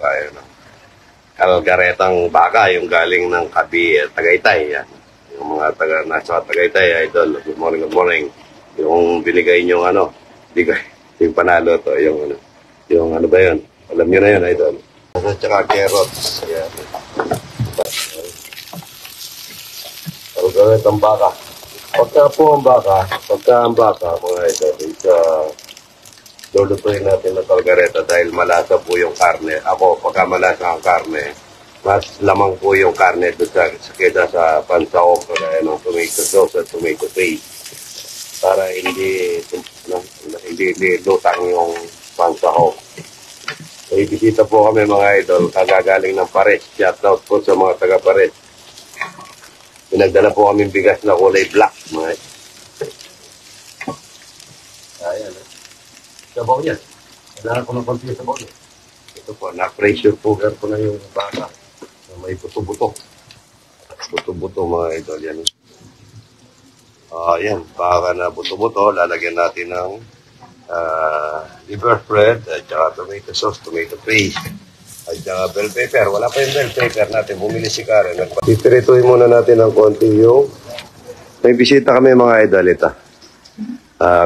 tayo ng kalgaretang baka, yung galing ng Tagaytay. Yan. Yung mga nasa Tagaytay, idol, good morning, good morning. Yung binigay nyo, yung panalo to, yung ano ba yun? Alam nyo na yun, idol. At saka carrots. Yan. Kalgaretang baka. Pagka ang baka, mga idol, lulutuin natin ng kalgareta dahil malasa po yung karne. Ako, pagka malasa ang karne, mas lamang po yung karne doon kaysa sa pansahog, kaya ng tomato sauce at tomato paste. Para hindi lutang yung pansahog. So, ibisita po kami mga idol, kagagaling ng Pares. Shoutout po sa mga taga Pares. Pinagdala po kami bigas na kulay black, mga idol. Ayan, sabaw yan. Kailangan ko ng konti sabaw yan. Ito po, na-pressure cooker ko na yung baka. May buto-buto. Buto-buto mga idol yan. Ayan, baka na buto-buto. Lalagyan natin ng liver spread, at saka tomato sauce, tomato paste, at saka bell pepper. Wala pa yung bell pepper natin. Bumili si Karen. Titirituin muna natin ng konti yung... May bisita kami mga idol ito.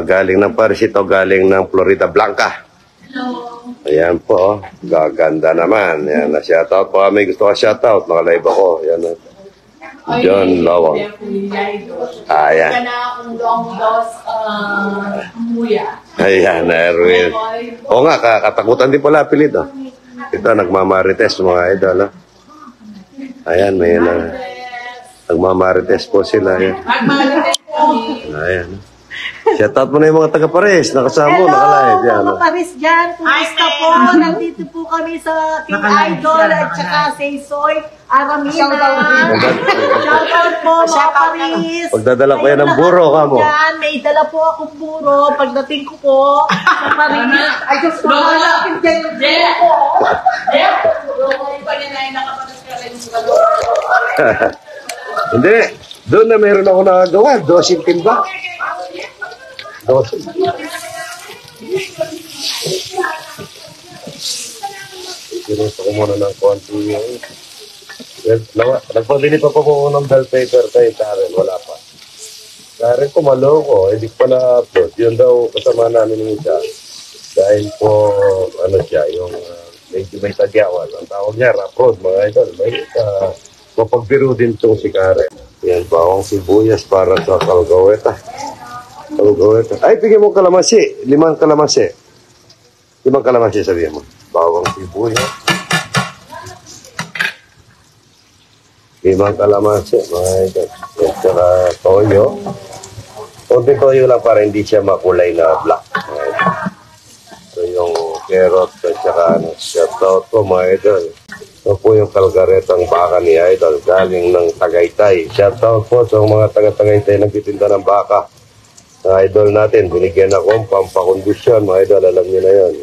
Galing ng Paris ito, galing ng Florida Blanca. Hello. Ayan po, gaganda naman. Ayan, na-shoutout po kami. Gusto ka shoutout, nakalive ako. Ayan, John Lawang. Ayan. Ayan, Erwin. Oo nga, katakutan din pala pilit. Ito, nagmamarites mga idol. Ayan, may nagmamarites po sila. Ayan. Shoutout mo na yung mga taga-Pares, nakasama mo, nakalive. Hello, mga Pares dyan. Kumusta po? Nandito po kami sa Team Idol at saka Saysoy, Aramina. Shoutout po, mga Pares. Pagdadala ko yan ng buro, kamo. May dala po akong buro. Pagdating ko po sa Pares. Ay, gusto ko malapit dyan yung buro ko. Hindi, doon na meron ako nakagawa, 12 timba. Sinuso ko muna ng konti yung... Nagpabili pa po ng bell paper kay Karen, wala pa. Karen ko maloko, hindi ko pa na-upload. Yun daw kasama namin yung isa. Dahil po, siya, yung medyo may tagyawan. Ang tawag niya, upload, mga idol. May mapagbiro din itong si Karen. Yan, bawang sibuyas para sa kalgaweta. Ay, bigyan mo kalamansi. 5 kalamansi. 5 kalamansi, sabihin mo. Bawang sibuyas. 5 kalamansi, mga ito. At saka toyo. Kunti toyo lang para hindi siya makulay na black. So, yung carrot at saka shoutout po, mga idol. Ito po yung kalgaretang baka ni Idol. Galing ng Tagaytay. Shoutout po sa mga taga-Tagaytay nagtitinda ng baka. Mga idol natin, binigyan ako pampakondisyon, mga idol, alam niyo na yan.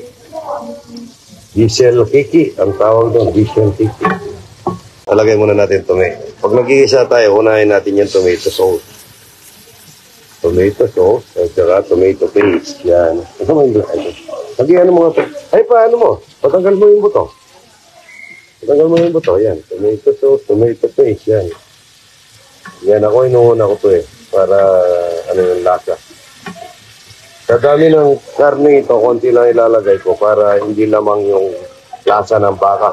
Diesel kiki, ang tawag doon, diesel kiki. Talagay muna natin tomato. Pag nag-iisa tayo, unahin natin yung tomato sauce. Tomato sauce, at saka tomato paste, yan. Ano mo yung ito? Lagyan mo mga ito. Ay, paano mo? Patanggal mo yung buto. Patanggal mo yung buto, yan. Tomato sauce, tomato paste, yan. Yan, ako inuuna ko to para yung lasa. Sa dami ng karne ito, konti lang ilalagay ko para hindi lamang yung lasa ng baka.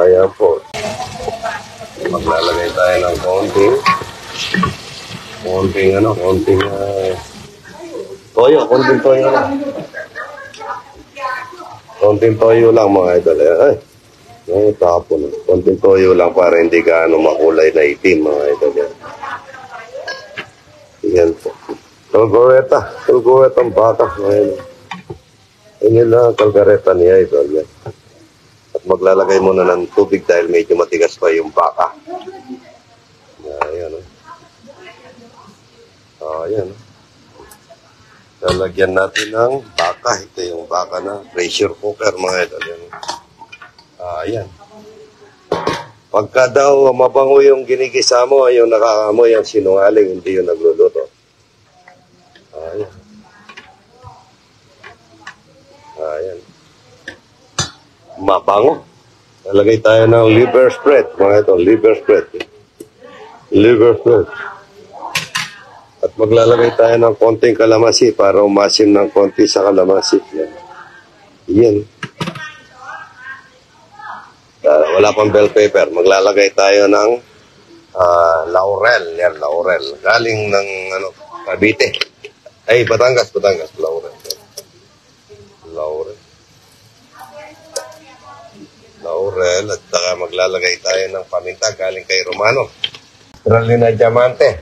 Ayan po. Maglalagay tayo ng konting toyo. Konting toyo lang. Konting toyo lang mga idol. Ay, tapon. Konting toyo lang para hindi gaano makulay na itim mga idol. Yan po. Kalgareta ang baka. Yan lang ang kalgareta niya, idol. At maglalagay muna ng tubig dahil medyo matigas pa yung baka. Ayan. Ayan. Lalagyan natin ng baka. Ito yung baka na pressure cooker, mga idol. Ayan. Pagka daw mabango yung ginigisa mo, yung nakakamoy ang sinungaling, hindi yung nagluluto. Ayan. mabango. Lalagay tayo ng liver spread. Mga ito, liver spread. Liver spread. At maglalagay tayo ng konting kalamansi para umasim ng konti sa kalamansi. Yan. Yan. Wala pang bell pepper. Maglalagay tayo ng laurel. Yan, laurel. Galing ng Cavite. Ay, Batangas. Laurel. Laurel. At saka maglalagay tayo ng paminta galing kay Romano. Tralina Diamante.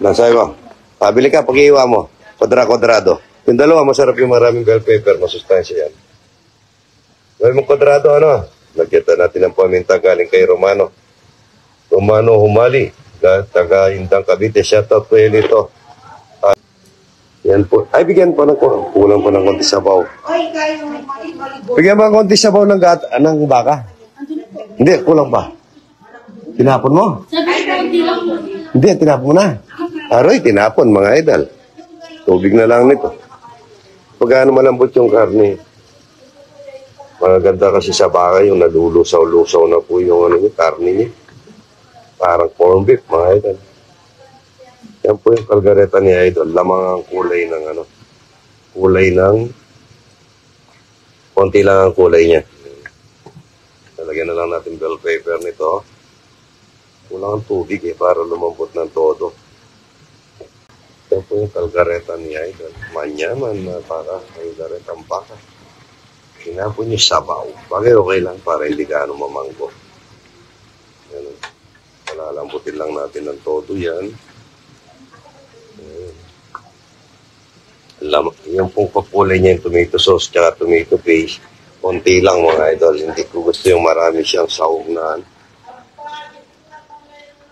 Nasa iba. Pabili ka, pag-iiwa mo. Kwadrado. Yung dalawa, masarap yung maraming bell pepper. Masustansya yan. Gawin mo kwadrado, Lagyan natin ng paminta galing kay Romano. Romano Humali. Taga Indang Cavite. Shoutout po yun ito. Yan po. Ay, bigyan po ng kulang po ng konti sabaw. Bigyan mo ng konti sabaw ng baka. Hindi, kulang pa. Tinapon mo? Hindi, tinapon mo na. Aroy, tinapon mga idol. Tubig na lang nito. Pagano malambot yung karne. Maganda kasi sa baka yung nalulusaw-lusaw na po yung karne niya. Parang corn beef, mga idol. Yan po yung kalgareta ni idol. Lamang ang kulay ng konti lang ang kulay niya. Talagyan na lang natin bell pepper nito. Kulang ang tubig para lumambot ng todo. Yan po yung kalgareta ni idol. Manyaman na para kalgareta ang baka. Sinapon niyo sabaw. Bagay okay lang para hindi gaano mamanggo. Yan. Palalambutin lang natin ng todo yan. Yung pong kapulay niya yung tomato sauce tsaka tomato paste. Konti lang mga idol. Hindi ko gusto yung marami siyang sahog na.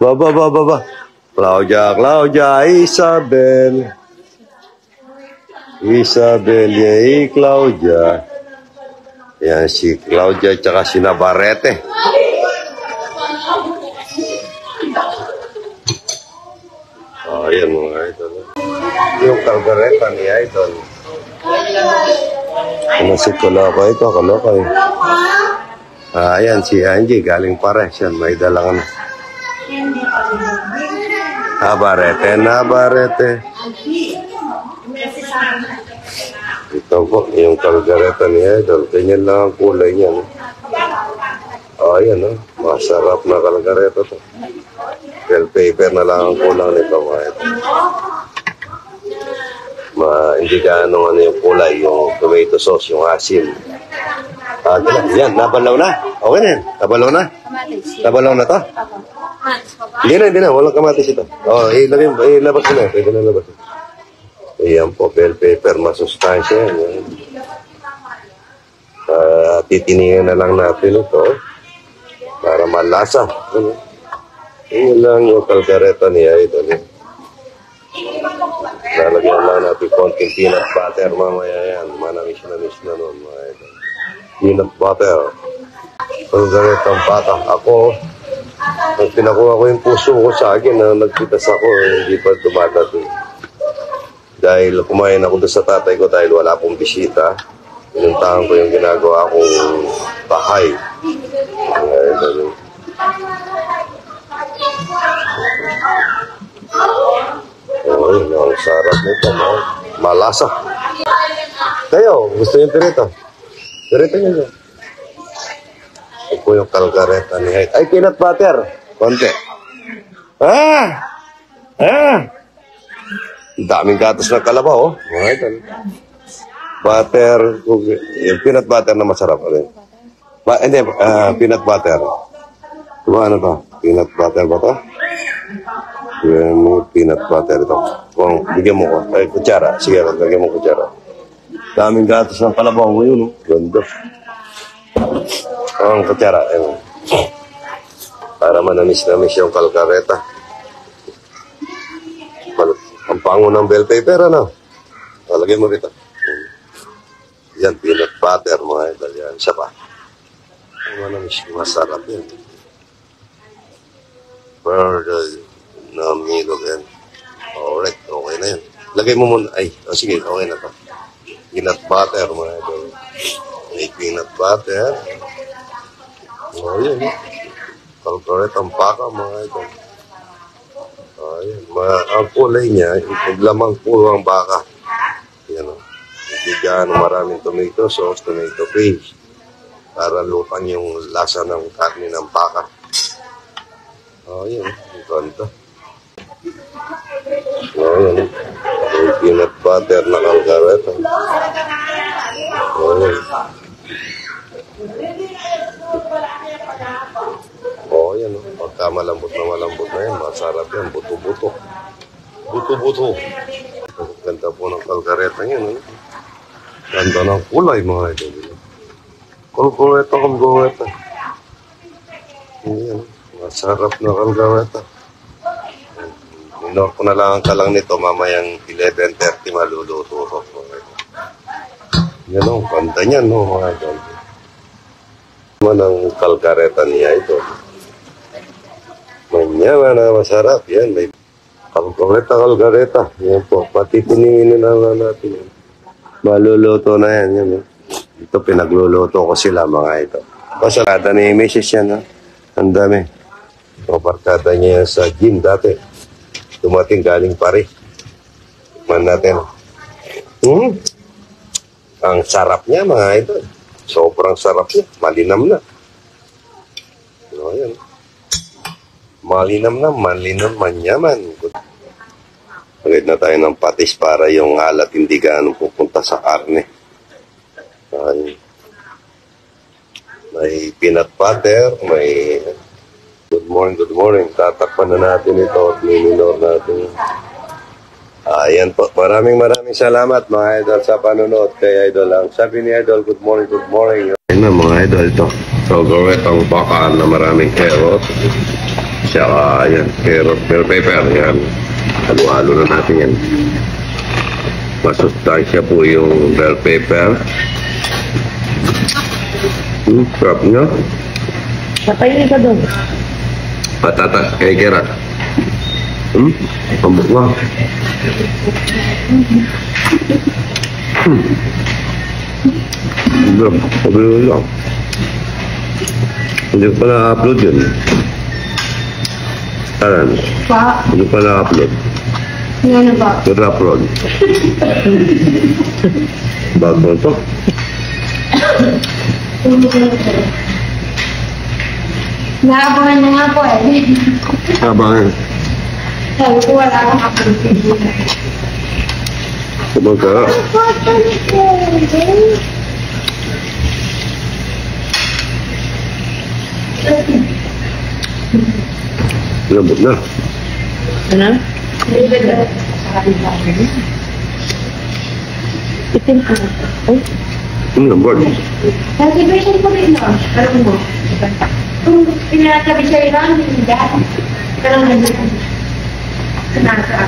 Baba. Claudia, Isabel, Claudia. Yan, si Claudia tsaka si Navarrete. Ayan mga idol. Yung kalgareta ni idol. Si Kalokoy ito, Kalokoy. Ayan, si Angie, galing Pares. Yan, may dalang Navarrete. Ito po, yung kalgareta ni idol. Ganyan lang ang kulay niya. Ayan, masarap na kalgareta to. Bell pepper na lang ang kulang nito, mga idol. Hindi ka yung kulay, yung tomato sauce, yung asin. Yan, nabalaw na. Okay na yan. Nabalaw na to? Hindi na. Walang kamatis ito. Ilabas mo na. Pwede na labas. Ayan po, bell pepper, masustansya yan. Titiningan na lang natin ito para malasa. Yun lang yung kalgareta niya ito. Lalagyan lang natin konting peanut butter mamaya yan. Manamis na nun mga ito. Peanut butter. Kalgaretang bata. Ako, nang pinakuha ko yung puso ko sa akin na nagpitas ako, hindi pa dumadating. Dahil kumain ako doon sa tatay ko dahil wala pong bisita. Pinuntahan ko yung ginagawa kong bahay. Ang sarap nito, malasa. Kayo, gusto yung pirito? Pirito nyo. Ito po yung kalgareta ni Hyde. Ay, peanut butter. Konti. Daming gatos ng kalabaw, Butter. Yung peanut butter na masarap. Hindi, peanut butter. Diba ano to? Peanut butter ba to? Peanut butter ito. Kung bigyan mo ko. Ay, kutsara. Sige, bigyan mo kutsara. Daming gatos ng kalabaw. Yun, ganda. Ang kutsara. Para manamis-namis yung kalgareta. Ang pango ng bell pepper, Lagay mo rito. Yan, peanut butter, mga idol. Yan, siya pa. Masarap yan. Burger na milog yan. Alright, okay na yan. Lagay mo muna. Ay, sige, okay na to. Peanut butter, mga idol. May peanut butter. O, yun. Kalkaretang baka, mga ito. Ayan, ang kulay niya, lamang puro ang baka. Yan o. Hindi gaano maraming tomato sauce, tomato paste. Para lutang yung lasa ng karne ng baka. Ayan, ang ganda. Ayan, yung peanut butter na kalkareta. Ayan. Oh, yan. Pagka malambot na yan, masarap yan. Buto-buto. Buto-buto. Ganda po ng kalkareta yan. Ganda ng kulay, mga idol. Kalkareta. Yan. Masarap na kalkareta. Minor ko na lang ang kalang nito. Mamayang 11:30 maluluto ko. Yan o. Ganda niyan, no, mga idol. Naman ang kalkareta niya ito. Manyaman na masarap. Yan, may kalkareta. Yan po. Pati tiningin na natin yan. Maluluto na yan. Yan, ito pinagluluto ko sila, mga ito. Pasalada ni Mrs. yan, ha? Ang dami. Paparkada niya sa gym dati. Dumating galing Paris. Tikman natin. Ang sarap niya, mga ito. Sobrang sarap niya. Malinam na. O, yan. Malinam na, manyaman. Magad na tayo ng patis para yung alat hindi gaano pupunta sa karne. Ay. May peanut butter, may good morning. Tatakpan na natin ito at minor natin. Ayan po. Maraming salamat mga idol sa panonood kay Idol. Ang sabi ni Idol, good morning. Ayan na mga idol ito. So, garetang baka na maraming carrot. Saka, ayan, carrot, bell pepper. Ayan. Halo-halo na natin yan. Masustansya po yung bell pepper. Sarap nyo. Napainin ka doon. Patatas kay Gerard. Pambuk nga. Lang. Hindi ko pa na-upload yun. Taran. Pa? Hindi ko pa na-upload. Ano ba? Upload. Bago ito. Naabangan na nga po eh. Abangan. Sabi ko wala akong upload. Kumagka. Lambot na. Ano? Itim ka. Ay. Lambot. Kasi version ko rin no? Alam mo? Kung pinatabi siya lang, hindi dahil. Pero nandun. Nasa.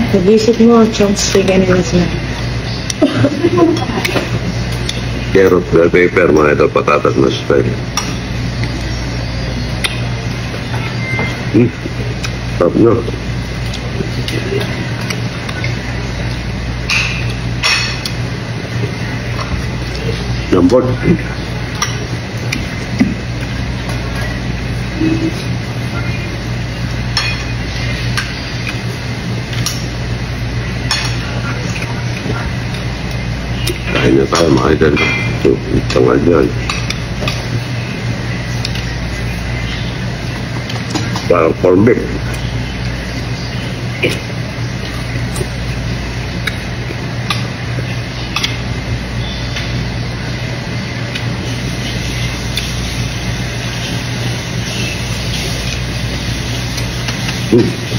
Pag-isip mo, chopstick and reason. Carrot, bell pepper, mga ito, patatas na style. Sarap nyo. Lambot. Kain na tayo mga idol. So, tangal dyan. Parang corn beef.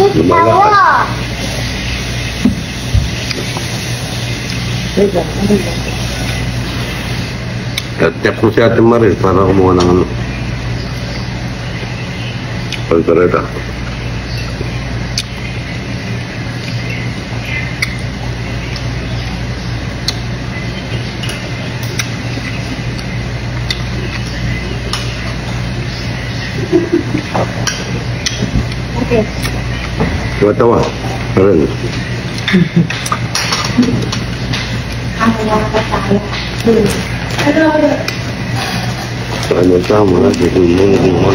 Lumalakas. Tap ko si Ate Maril para kumuha ng ano. Kalkareta. Okay. tawa. Karen. Ano tama na, hindi mo